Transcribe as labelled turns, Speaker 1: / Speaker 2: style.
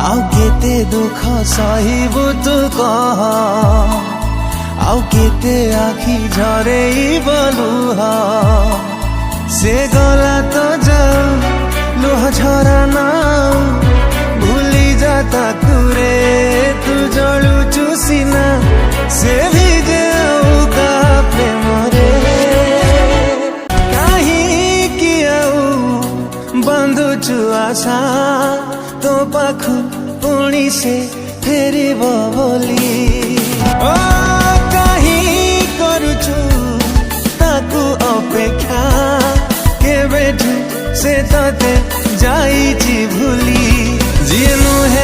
Speaker 1: आउ केते दुख सहिबु तू कह आउ केते आखि झरेइब लुह से गला तो जाऊ लुह झरा ना भूली जाता कुरे तू जलुचु सिना से भी जेउका प्रेम रे कहीं कि आउ बंधुचु आशा तो पाखु पुणी से फेरिब बोली ओ कहीं करुचु ताकु अपेक्षा केबेठु से तते जाइछि भूली जी नुहे